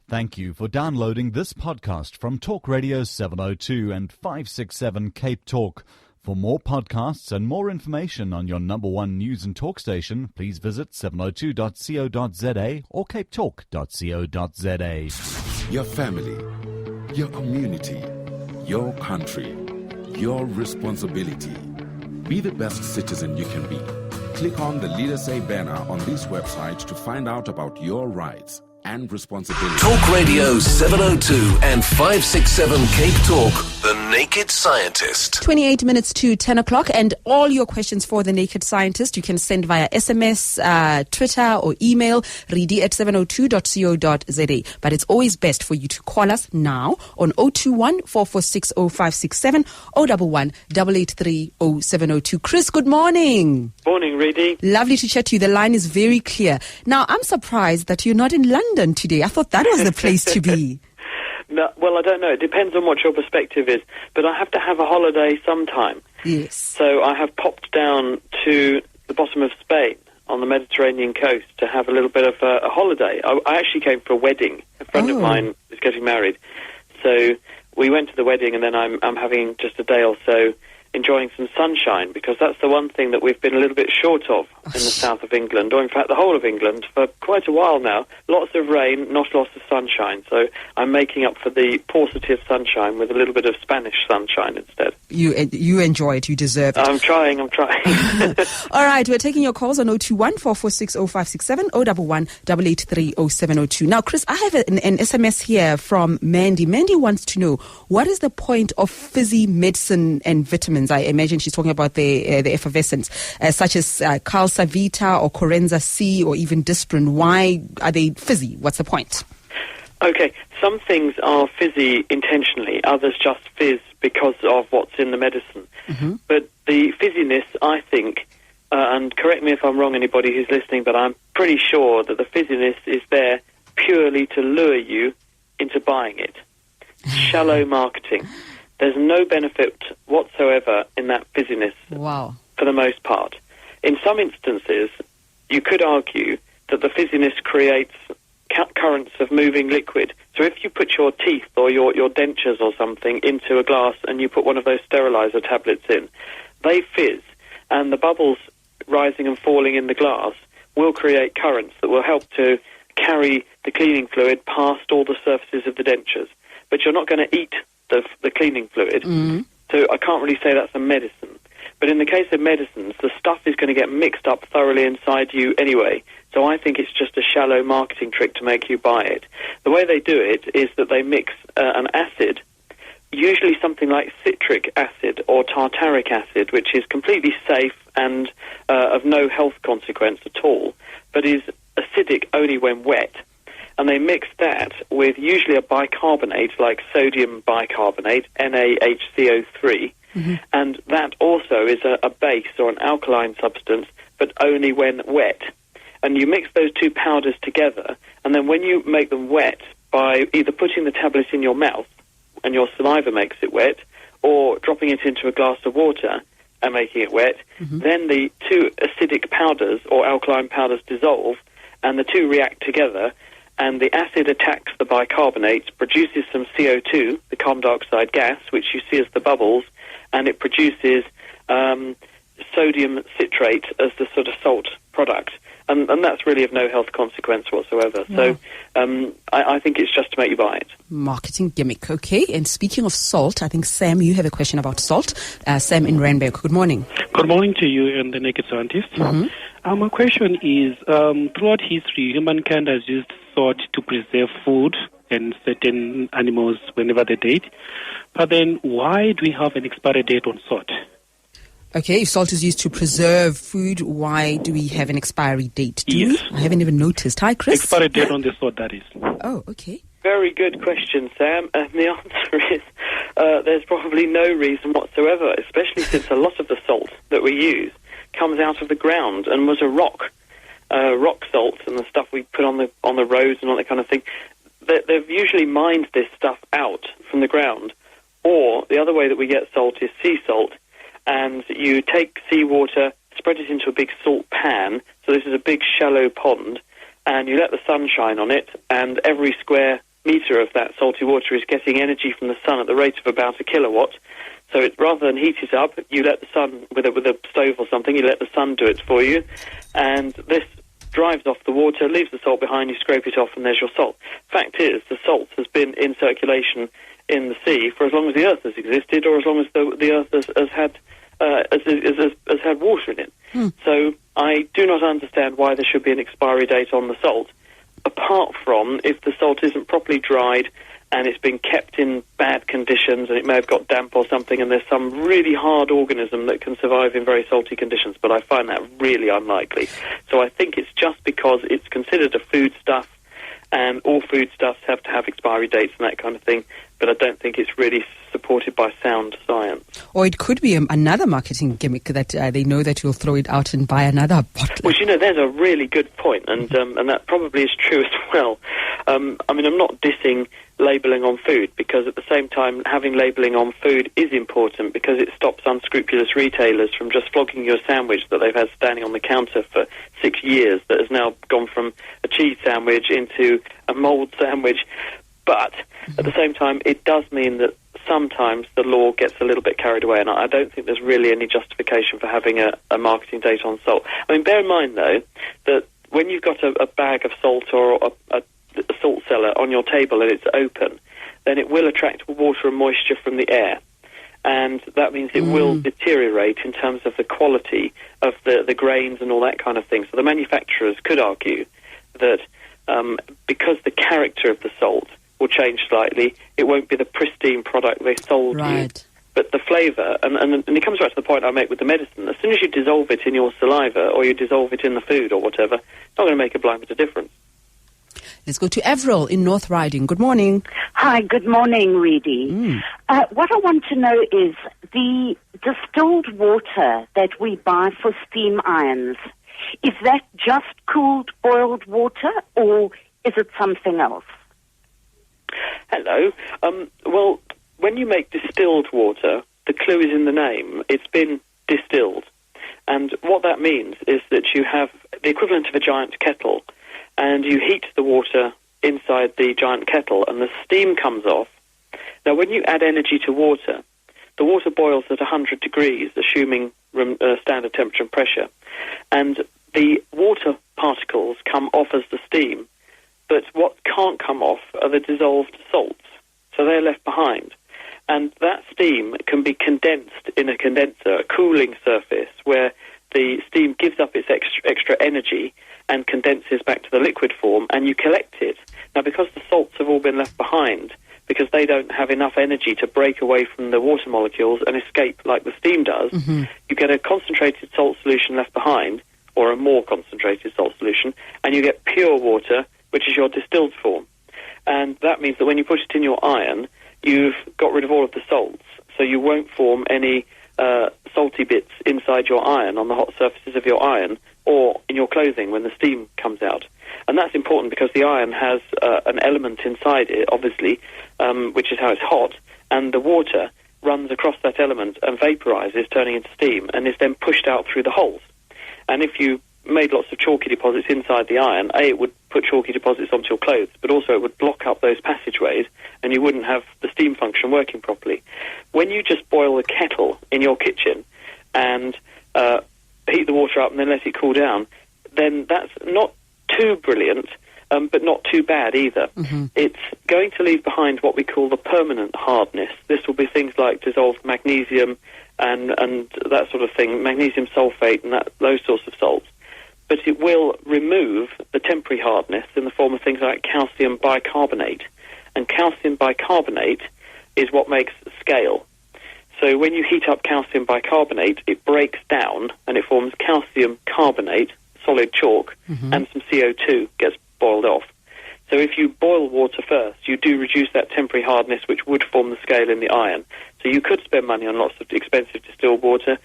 Thank you for downloading this podcast from Talk Radio 702 and 567 Cape Talk. For more podcasts and more information on your number one news and talk station, please visit 702.co.za or capetalk.co.za. Your family, your community, your country, your responsibility. Be the best citizen you can be. Click on the Leader Say banner on this website to find out about your rights and responsibility. Talk Radio 702 and 567 Cape Talk, The Naked Scientist. 28 minutes to 10 o'clock, and all your questions for The Naked Scientist you can send via SMS, Twitter or email, reedy@702.co.za. But it's always best for you to call us now on 021 446 0567 011 883 0702. Chris, good morning. Morning, Reedy. Lovely to chat to you. The line is very clear. Now, I'm surprised that you're not in London today. I thought that was the place to be. No, well, I don't know. It depends on what your perspective is. But I have to have a holiday sometime. Yes. So I have popped down to the bottom of Spain on the Mediterranean coast to have a little bit of a holiday. I actually came for a wedding. A friend of mine is getting married. So we went to the wedding, and then I'm having just a day or so enjoying some sunshine, because that's the one thing that we've been a little bit short of in the south of England, or in fact the whole of England, for quite a while now. Lots of rain, not lots of sunshine. So I'm making up for the paucity of sunshine with a little bit of Spanish sunshine instead. You enjoy it. You deserve it. I'm trying. All right, we're taking your calls on 021 446 0567 011 883 0702. Now, Chris, I have an SMS here from Mandy. Mandy wants to know, what is the point of fizzy medicine and vitamins? I imagine she's talking about the effervescents, such as Calcivita or Corenza C or even Disprin. Why are they fizzy? What's the point? Okay, some things are fizzy intentionally, others just fizz because of what's in the medicine. Mm-hmm. But the fizziness, I think, and correct me if I'm wrong, anybody who's listening, but I'm pretty sure that the fizziness is there purely to lure you into buying it. Shallow marketing. There's no benefit whatsoever in that fizziness. Wow. For the most part. In some instances, you could argue that the fizziness creates currents of moving liquid. So if you put your teeth or your dentures or something into a glass and you put one of those sterilizer tablets in, they fizz, and the bubbles rising and falling in the glass will create currents that will help to carry the cleaning fluid past all the surfaces of the dentures. But you're not going to eat the cleaning fluid, so I can't really say that's a medicine. But in the case of medicines, the stuff is going to get mixed up thoroughly inside you anyway, so I think it's just a shallow marketing trick to make you buy it. The way they do it is that they mix an acid, usually something like citric acid or tartaric acid, which is completely safe and of no health consequence at all, but is acidic only when wet. And they mix that with usually a bicarbonate, like sodium bicarbonate, NaHCO3, and that also is a base or an alkaline substance, but only when wet. And you mix those two powders together, and then when you make them wet by either putting the tablet in your mouth, and your saliva makes it wet, or dropping it into a glass of water and making it wet, then the two acidic powders or alkaline powders dissolve, and the two react together, and the acid attacks the bicarbonate, produces some CO2, the carbon dioxide gas, which you see as the bubbles, and it produces sodium citrate as the sort of salt product. And that's really of no health consequence whatsoever. Yeah. So I think it's just to make you buy it. Marketing gimmick, okay. And speaking of salt, I think, Sam, you have a question about salt. Sam in Randburg, good morning. Good morning to you and the Naked Scientist. My question is, throughout history, humankind has used salt to preserve food and certain animals whenever they date. But then why do we have an expiry date on salt? Okay, if salt is used to preserve food, why do we have an expiry date? Yes. I haven't even noticed. Hi, Chris. Expiry date on the salt, that is. Oh, okay. Very good question, Sam. And the answer is there's probably no reason whatsoever, especially since a lot of the salt that we use comes out of the ground and was a rock salt and the stuff we put on the roads and all that kind of thing. They've usually mined this stuff out from the ground. Or the other way that we get salt is sea salt, and you take seawater, spread it into a big salt pan, so this is a big shallow pond, and you let the sun shine on it, and every square meter of that salty water is getting energy from the sun at the rate of about 1 kilowatt. So rather than heat it up, you let the sun, with a stove or something, you let the sun do it for you. And this drives off the water, leaves the salt behind, you scrape it off, and there's your salt. Fact is, the salt has been in circulation in the sea for as long as the Earth has existed, or as long as the Earth has had water in it. So I do not understand why there should be an expiry date on the salt, apart from if the salt isn't properly dried and it's been kept in bad conditions and it may have got damp or something, and there's some really hard organism that can survive in very salty conditions, but I find that really unlikely. So I think it's just because it's considered a foodstuff, and all foodstuffs have to have expiry dates and that kind of thing, but I don't think it's really supported by sound science. Or it could be another marketing gimmick that they know that you'll throw it out and buy another bottle. Well, there's a really good point, and that probably is true as well. I mean, I'm not dissing labelling on food, because at the same time having labelling on food is important, because it stops unscrupulous retailers from just flogging you a sandwich that they've had standing on the counter for 6 years that has now gone from a cheese sandwich into a mould sandwich. But at the same time, it does mean that sometimes the law gets a little bit carried away, and I don't think there's really any justification for having a marketing date on salt. I mean, bear in mind, though, that when you've got a bag of salt or a salt cellar on your table and it's open, then it will attract water and moisture from the air. And that means it will deteriorate in terms of the quality of the grains and all that kind of thing. So the manufacturers could argue that because the character of the salt will change slightly, it won't be the pristine product they sold you. But the flavour, and it comes back to the point I make with the medicine, as soon as you dissolve it in your saliva or you dissolve it in the food or whatever, it's not going to make a blind bit of difference. Let's go to Avril in North Riding. Good morning. Hi, good morning, Reedy. What I want to know is the distilled water that we buy for steam irons, is that just cooled boiled water or is it something else? Hello. Well, when you make distilled water, the clue is in the name. It's been distilled. And what that means is that you have the equivalent of a giant kettle, and you heat the water inside the giant kettle, and the steam comes off. Now, when you add energy to water, the water boils at 100 degrees, assuming standard temperature and pressure, and the water particles come off as the steam, but what can't come off are the dissolved salts, so they're left behind. And that steam can be condensed in a condenser, a cooling surface, where the steam gives up its extra energy and condenses back to the liquid form, and you collect it. Now, because the salts have all been left behind, because they don't have enough energy to break away from the water molecules and escape like the steam does, you get a concentrated salt solution left behind, or a more concentrated salt solution, and you get pure water, which is your distilled form. And that means that when you put it in your iron, you've got rid of all of the salts, so you won't form any salty bits inside your iron, on the hot surfaces of your iron, or in your clothing when the steam comes out. And that's important because the iron has an element inside it, obviously, which is how it's hot, and the water runs across that element and vaporizes, turning into steam, and is then pushed out through the holes. And if you made lots of chalky deposits inside the iron, it would put chalky deposits onto your clothes, but also it would block up those passageways, and you wouldn't have the steam function working properly. When you just boil a kettle in your kitchen and heat the water up and then let it cool down, then that's not too brilliant, but not too bad either. It's going to leave behind what we call the permanent hardness. This will be things like dissolved magnesium and that sort of thing, magnesium sulfate and those sorts of salts. But it will remove the temporary hardness in the form of things like calcium bicarbonate. And calcium bicarbonate is what makes scale. So when you heat up calcium bicarbonate, it breaks down and it forms calcium carbonate, solid chalk, and some CO2 gets boiled off. So if you boil water first, you do reduce that temporary hardness which would form the scale in the iron. So you could spend money on lots of expensive distilled water,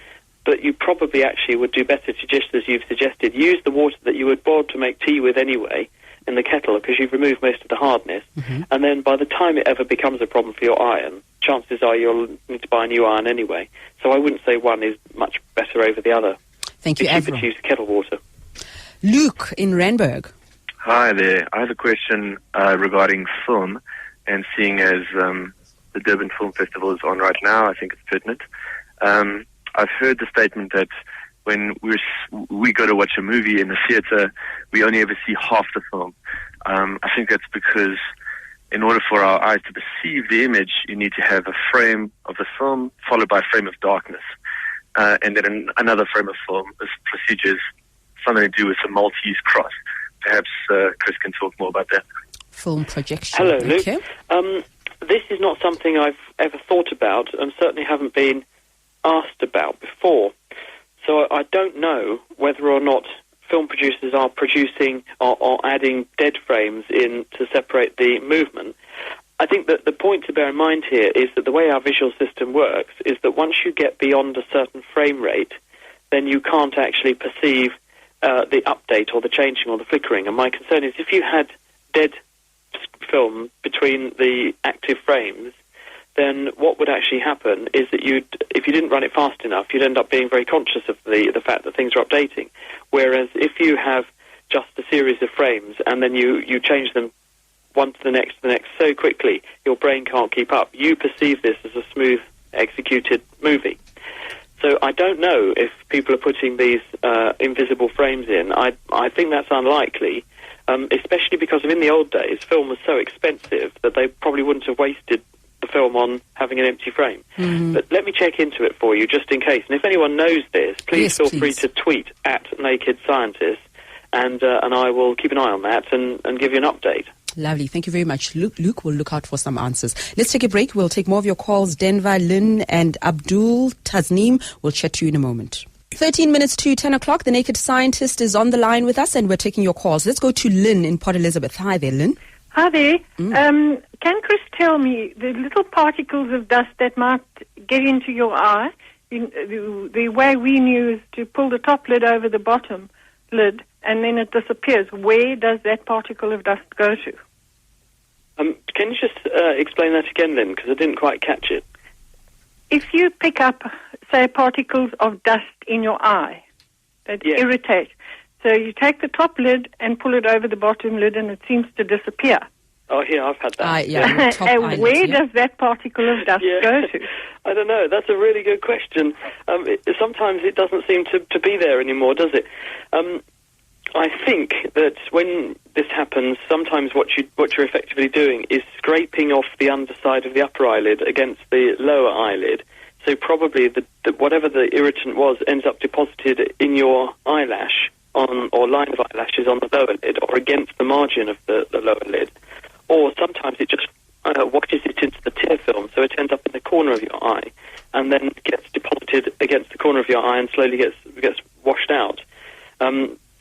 but you probably actually would do better to, just as you've suggested, use the water that you would boil to make tea with anyway in the kettle, because you've removed most of the hardness. And then by the time it ever becomes a problem for your iron, chances are you'll need to buy a new iron anyway. So I wouldn't say one is much better over the other. Thank you, Avril. Avril. Use kettle water. Luke in Randburg. Hi there. I have a question regarding film, and seeing as the Durban Film Festival is on right now, I think it's pertinent. I've heard the statement that when we go to watch a movie in the theatre, we only ever see half the film. I think that's because in order for our eyes to perceive the image, you need to have a frame of the film followed by a frame of darkness. And then another frame of film. This procedure is something to do with the Maltese cross. Perhaps Chris can talk more about that. Film projection. Hello, Luke. Okay. This is not something I've ever thought about and certainly haven't been asked about before. So I don't know whether or not film producers are producing or adding dead frames in to separate the movement. I think that the point to bear in mind here is that the way our visual system works is that once you get beyond a certain frame rate, then you can't actually perceive the update or the changing or the flickering. And my concern is if you had dead film between the active frames, then what would actually happen is that if you didn't run it fast enough, you'd end up being very conscious of the fact that things are updating. Whereas if you have just a series of frames and then you change them one to the next so quickly, your brain can't keep up. You perceive this as a smooth executed movie. So I don't know if people are putting these invisible frames in. I think that's unlikely, especially because in the old days, film was so expensive that they probably wouldn't have wasted the film on having an empty frame. But let me check into it for you just in case. And if anyone knows this, please feel free to tweet at Naked Scientist, and I will keep an eye on that and give you an update. Lovely. Thank you very much. Luke will look out for some answers. Let's take a break. We'll take more of your calls. Denver, Lynn, and Abdul Tasneem. We'll chat to you in a moment. 13 minutes to 10 o'clock. The Naked Scientist is on the line with us, and we're taking your calls. Let's go to Lynn in Port Elizabeth. Hi there, Lynn. Hi there. Can Chris tell me the little particles of dust that might get into your eye? The way we knew is to pull the top lid over the bottom lid, and then it disappears. Where does that particle of dust go to? Can you just explain that again, Lynn, because I didn't quite catch it. If you pick up, say, particles of dust in your eye that irritate, so you take the top lid and pull it over the bottom lid, and it seems to disappear. Oh, yeah, I've had that. And where does that particle of dust go to? I don't know. That's a really good question. Sometimes it doesn't seem to be there anymore, does it? I think that when this happens, sometimes what you're effectively doing is scraping off the underside of the upper eyelid against the lower eyelid. So probably whatever the irritant was ends up deposited in your eyelash or line of eyelashes on the lower lid or against the margin of the lower lid. Or sometimes it just washes it into the tear film, so it ends up in the corner of your eye and then gets deposited against the corner of your eye and slowly gets washed out.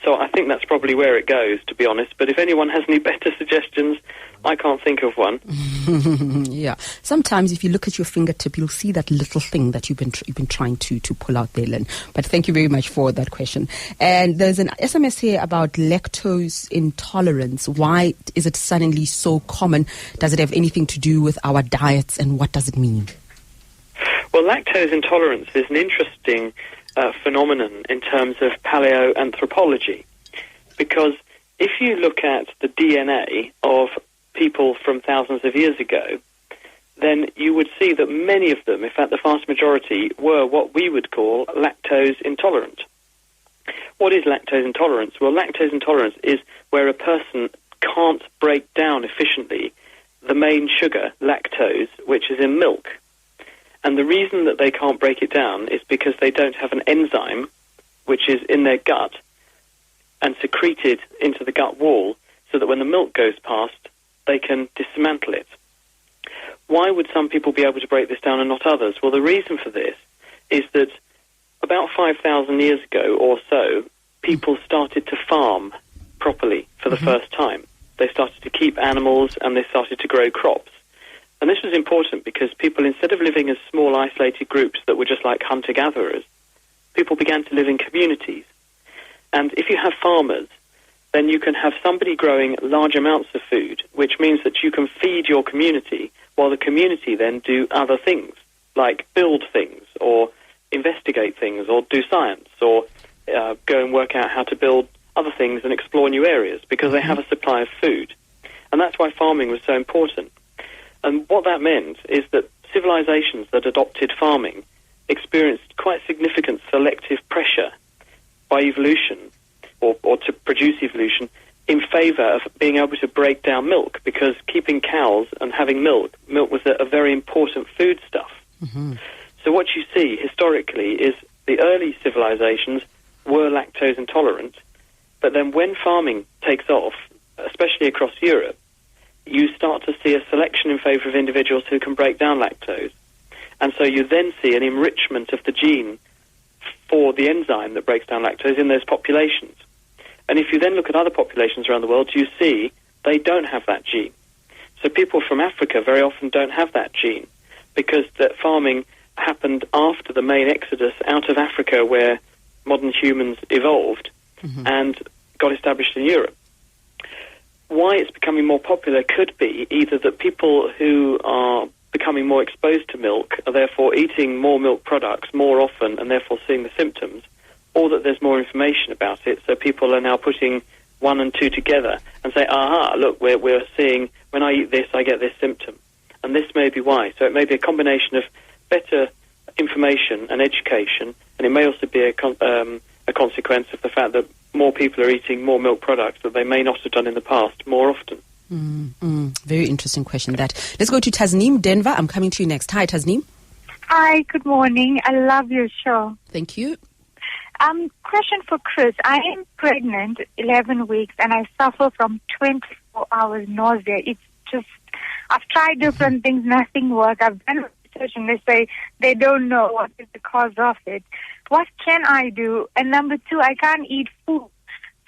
So I think that's probably where it goes, to be honest. But if anyone has any better suggestions, I can't think of one. Yeah. Sometimes if you look at your fingertip, you'll see that little thing that you've been trying to pull out there, Lynn. But thank you very much for that question. And there's an SMS here about lactose intolerance. Why is it suddenly so common? Does it have anything to do with our diets, and what does it mean? Well, lactose intolerance is an interesting phenomenon in terms of paleoanthropology, because if you look at the DNA of people from thousands of years ago, then you would see that many of them, in fact the vast majority, were what we would call lactose intolerant. What is lactose intolerance? Well, lactose intolerance is where a person can't break down efficiently the main sugar, lactose, which is in milk. And the reason that they can't break it down is because they don't have an enzyme which is in their gut and secreted into the gut wall so that when the milk goes past, they can dismantle it. Why would some people be able to break this down and not others? Well, the reason for this is that about 5,000 years ago or so, people started to farm properly for the first time. They started to keep animals and they started to grow crops. And this was important because people, instead of living as small, isolated groups that were just like hunter-gatherers, people began to live in communities. And if you have farmers, then you can have somebody growing large amounts of food, which means that you can feed your community while the community then do other things, like build things or investigate things or do science or go and work out how to build other things and explore new areas because they have a supply of food. And that's why farming was so important. And what that meant is that civilizations that adopted farming experienced quite significant selective pressure by evolution, or to produce evolution, in favor of being able to break down milk, because keeping cows and having milk was a very important foodstuff. Mm-hmm. So what you see historically is the early civilizations were lactose intolerant, but then when farming takes off, especially across Europe, you start to see a selection in favor of individuals who can break down lactose. And so you then see an enrichment of the gene for the enzyme that breaks down lactose in those populations. And if you then look at other populations around the world, you see they don't have that gene. So people from Africa very often don't have that gene, because that farming happened after the main exodus out of Africa, where modern humans evolved and got established in Europe. Why it's becoming more popular could be either that people who are becoming more exposed to milk are therefore eating more milk products more often and therefore seeing the symptoms, or that there's more information about it, so people are now putting 1 and 2 together and say, aha, look, we're seeing, when I eat this, I get this symptom. And this may be why. So it may be a combination of better information and education, and it may also be a consequence of the fact that more people are eating more milk products that they may not have done in the past more often. Very interesting question, that. Let's go to Tasneem, Denver. I'm coming to you next. Hi, Tasneem. Hi, good morning. I love your show. Thank you. Question for Chris. I am pregnant, 11 weeks, and I suffer from 24 hours nausea. It's just, I've tried different things, nothing works. I've done research and they say they don't know what is the cause of it. What can I do? And number 2, I can't eat food.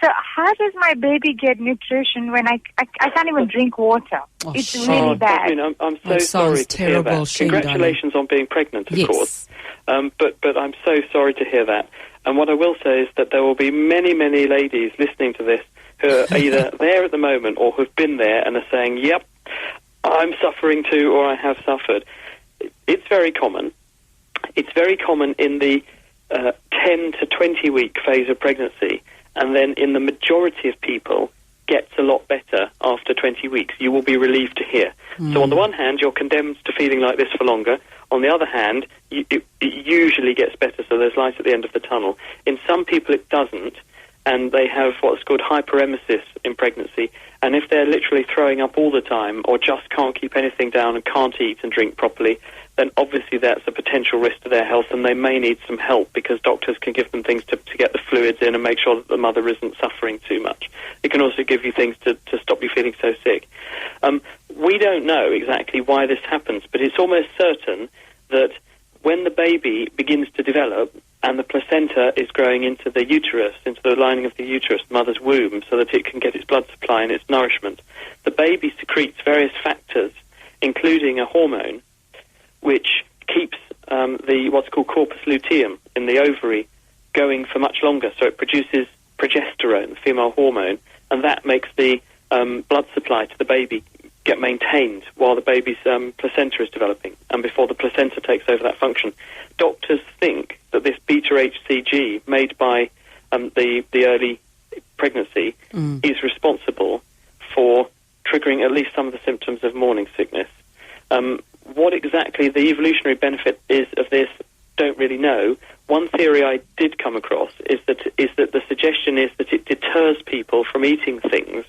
So how does my baby get nutrition when I can't even drink water? It's really bad. I'm so sorry to hear that. Congratulations on being pregnant, of course. But I'm so sorry to hear that. And what I will say is that there will be many, many ladies listening to this who are either there at the moment or who've been there and are saying, yep, I'm suffering too, or I have suffered. It's very common. It's very common in the 10 to 20 week phase of pregnancy, and then in the majority of people gets a lot better after 20 weeks. You will be relieved to hear. So on the one hand, you're condemned to feeling like this for longer. On the other hand, it usually gets better, so there's light at the end of the tunnel. In some people it doesn't, and they have what's called hyperemesis in pregnancy, and if they're literally throwing up all the time or just can't keep anything down and can't eat and drink properly, then obviously that's a potential risk to their health, and they may need some help, because doctors can give them things to get the fluids in and make sure that the mother isn't suffering too much. It can also give you things to stop you feeling so sick. We don't know exactly why this happens, but it's almost certain that when the baby begins to develop and the placenta is growing into the uterus, into the lining of the uterus, the mother's womb, so that it can get its blood supply and its nourishment, the baby secretes various factors, including a hormone, which keeps the what's called corpus luteum in the ovary going for much longer. So it produces progesterone, the female hormone, and that makes the blood supply to the baby get maintained while the baby's placenta is developing and before the placenta takes over that function. Doctors think that this beta-HCG made by the early pregnancy is responsible for triggering at least some of the symptoms of morning sickness. What exactly the evolutionary benefit is of this, don't really know. One theory I did come across is that the suggestion is that it deters people from eating things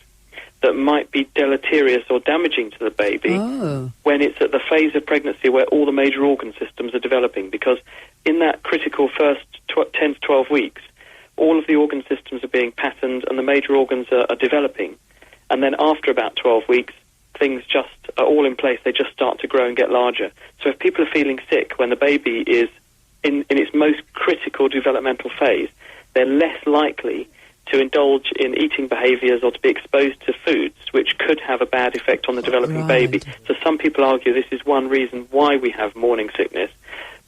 that might be deleterious or damaging to the baby when it's at the phase of pregnancy where all the major organ systems are developing, because in that critical first 10 to 12 weeks, all of the organ systems are being patterned and the major organs are developing. And then after about 12 weeks, things just are all in place. They just start to grow and get larger. So if people are feeling sick when the baby is in its most critical developmental phase, they're less likely to indulge in eating behaviours or to be exposed to foods which could have a bad effect on the developing baby. So some people argue this is one reason why we have morning sickness.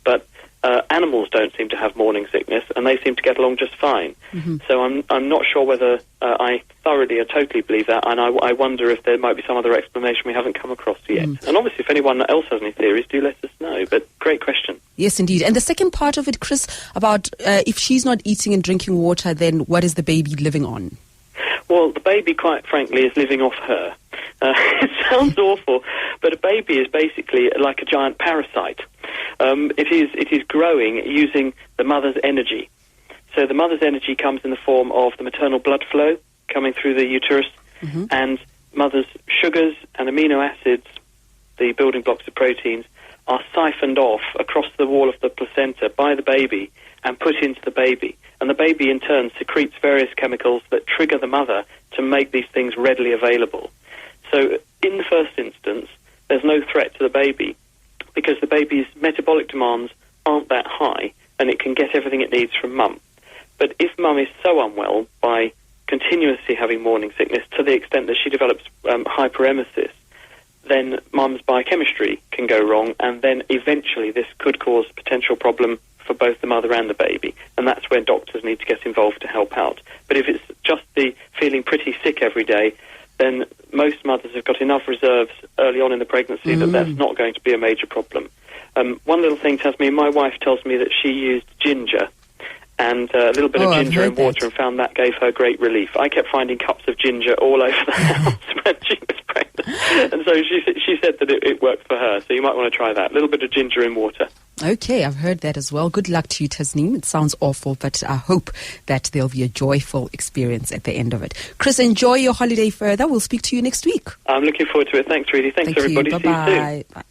But animals don't seem to have morning sickness, and they seem to get along just fine. So I'm not sure whether I thoroughly or totally believe that, and I wonder if there might be some other explanation we haven't come across yet. And obviously, if anyone else has any theories, do let us know. But great question. Yes, indeed. And the second part of it, Chris, about if she's not eating and drinking water, then what is the baby living on? Well, the baby, quite frankly, is living off her. It sounds awful, but a baby is basically like a giant parasite. It is growing using the mother's energy. So the mother's energy comes in the form of the maternal blood flow coming through the uterus, and mother's sugars and amino acids, the building blocks of proteins, are siphoned off across the wall of the placenta by the baby and put into the baby. And the baby, in turn, secretes various chemicals that trigger the mother to make these things readily available. So in the first instance, there's no threat to the baby because the baby's metabolic demands aren't that high and it can get everything it needs from mum. But if mum is so unwell by continuously having morning sickness to the extent that she develops hyperemesis, then mum's biochemistry can go wrong, and then eventually this could cause a potential problem for both the mother and the baby, and that's where doctors need to get involved to help out. But if it's just the feeling pretty sick every day, then most mothers have got enough reserves early on in the pregnancy that that's not going to be a major problem. One little thing tells me, my wife tells me that she used ginger and a little bit of ginger in water and found that gave her great relief. I kept finding cups of ginger all over the house when she was pregnant. And so she said that it worked for her. So you might want to try that. A little bit of ginger in water. Okay, I've heard that as well. Good luck to you, Tasneem. It sounds awful, but I hope that there'll be a joyful experience at the end of it. Chris, enjoy your holiday further. We'll speak to you next week. I'm looking forward to it. Thanks, Rudy. Thanks, everybody. Bye-bye. See you soon. Bye.